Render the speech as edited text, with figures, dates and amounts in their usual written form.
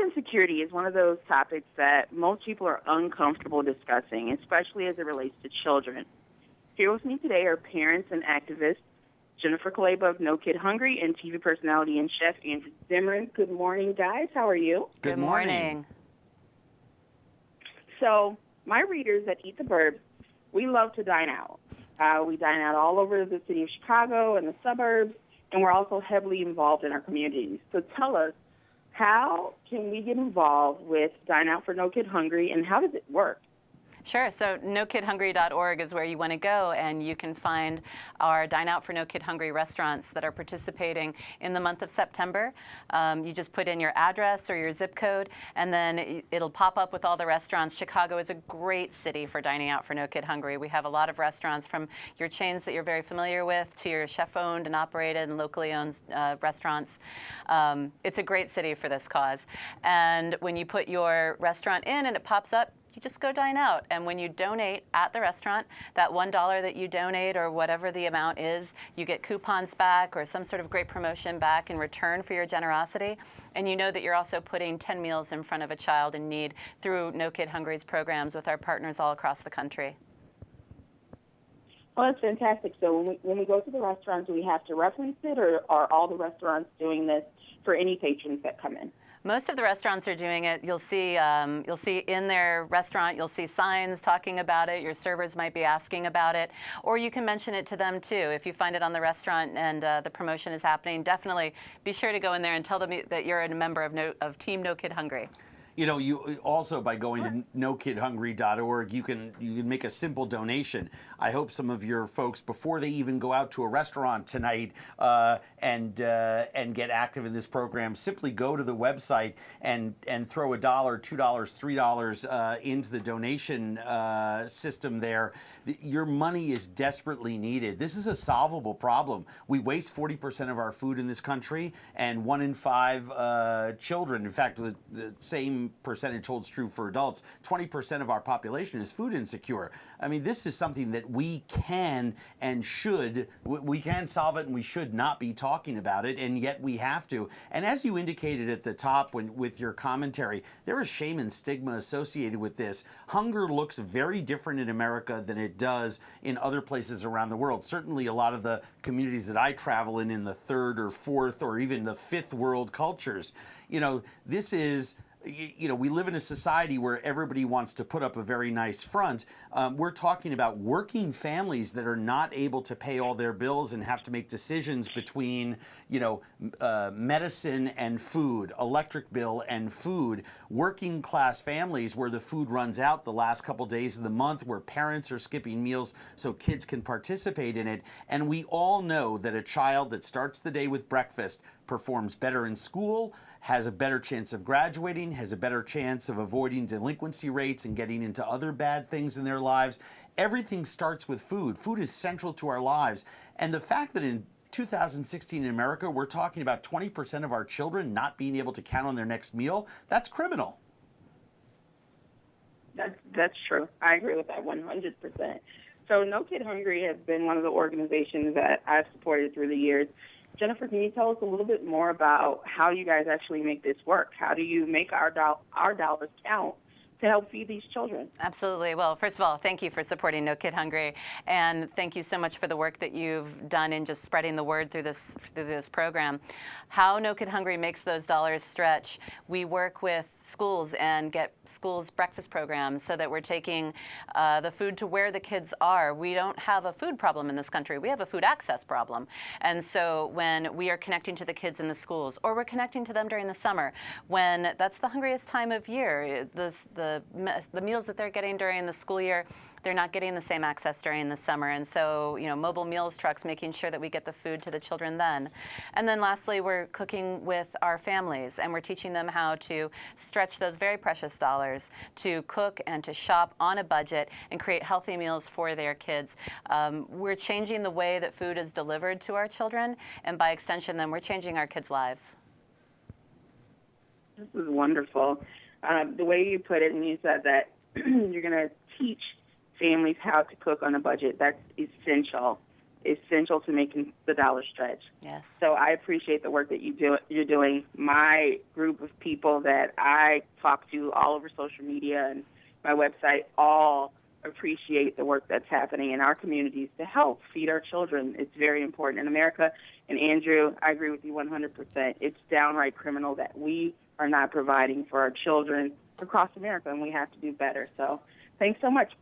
insecurity is one of those topics that most people are uncomfortable discussing, especially as it relates to children. Here with me today are parents and activists Jennifer Kaleba of No Kid Hungry and TV personality and chef Andrew Zimmern. Good morning, guys. How are you? Good morning. So, my readers at Eat the Burbs, we love to dine out. We dine out all over the city of Chicago and the suburbs, and we're also heavily involved in our communities. So tell us, how can we get involved with Dine Out for No Kid Hungry, and how does it work? Sure. So nokidhungry.org is where you want to go, and you can find our Dine Out for No Kid Hungry restaurants that are participating in the month of September. You just put in your address or your zip code, and then it'll pop up with all the restaurants. Chicago is a great city for dining out for No Kid Hungry. We have a lot of restaurants, from your chains that you're very familiar with to your chef-owned and operated and locally owned restaurants. It's a great city for this cause. And when you put your restaurant in and it pops up, you just go dine out. And when you donate at the restaurant, that $1 that you donate or whatever the amount is, you get coupons back or some sort of great promotion back in return for your generosity. And you know that you're also putting 10 meals in front of a child in need through No Kid Hungry's programs with our partners all across the country. Well, that's fantastic. So when we go to the restaurant, do we have to reference it, or are all the restaurants doing this for any patrons that come in? Most of the restaurants are doing it. You'll see in their restaurant, you'll see signs talking about it. Your servers might be asking about it, or you can mention it to them too. If you find it on the restaurant and the promotion is happening, definitely be sure to go in there and tell them that you're a member of Team No Kid Hungry. You know, you also, by going to nokidhungry.org, you can make a simple donation. I hope some of your folks, before they even go out to a restaurant tonight and get active in this program, simply go to the website and throw $1, $2, $3 into the donation system there. Your money is desperately needed. This is a solvable problem. We waste 40% of our food in this country, and 1 in 5 children, in fact, the same percentage holds true for adults. 20% of our population is food insecure. I mean, this is something that we can and should, we can solve it, and we should not be talking about it, and yet we have to. And as you indicated at the top with your commentary, there is shame and stigma associated with this. Hunger looks very different in America than it does in other places around the world. Certainly a lot of the communities that I travel in the third or fourth or even the fifth world cultures, you know, this is, you know, we live in a society where everybody wants to put up a very nice front. We're talking about working families that are not able to pay all their bills and have to make decisions between, you know, medicine and food, electric bill and food. Working class families where the food runs out the last couple days of the month, where parents are skipping meals so kids can participate in it. And we all know that a child that starts the day with breakfast performs better in school, has a better chance of graduating, has a better chance of avoiding delinquency rates and getting into other bad things in their lives. Everything starts with food. Food is central to our lives. And the fact that in 2016 in America, we're talking about 20% of our children not being able to count on their next meal, that's criminal. That's true. I agree with that 100%. So No Kid Hungry has been one of the organizations that I've supported through the years. Jennifer, can you tell us a little bit more about how you guys actually make this work? How do you make our dollars count to help feed these children? Absolutely. Well, first of all, thank you for supporting No Kid Hungry, and thank you so much for the work that you've done in just spreading the word through this program. How No Kid Hungry makes those dollars stretch, we work with schools and get schools breakfast programs so that we're taking the food to where the kids are. We don't have a food problem in this country. We have a food access problem. And so when we are connecting to the kids in the schools, or we're connecting to them during the summer, when that's the hungriest time of year, the meals that they're getting during the school year, they're not getting the same access during the summer. And so, you know, mobile meals trucks, making sure that we get the food to the children then. And then lastly, we're cooking with our families, and we're teaching them how to stretch those very precious dollars to cook and to shop on a budget and create healthy meals for their kids. We're changing the way that food is delivered to our children, and by extension, then we're changing our kids' lives. This is wonderful. The way you put it, and you said that you're going to teach families how to cook on a budget, that's essential. essential to making the dollar stretch. Yes. So I appreciate the work that you're doing. My group of people that I talk to all over social media and my website all appreciate the work that's happening in our communities to help feed our children. It's very important in America. And Andrew, I agree with you 100%. It's downright criminal that we are not providing for our children across America, and we have to do better. So thanks so much.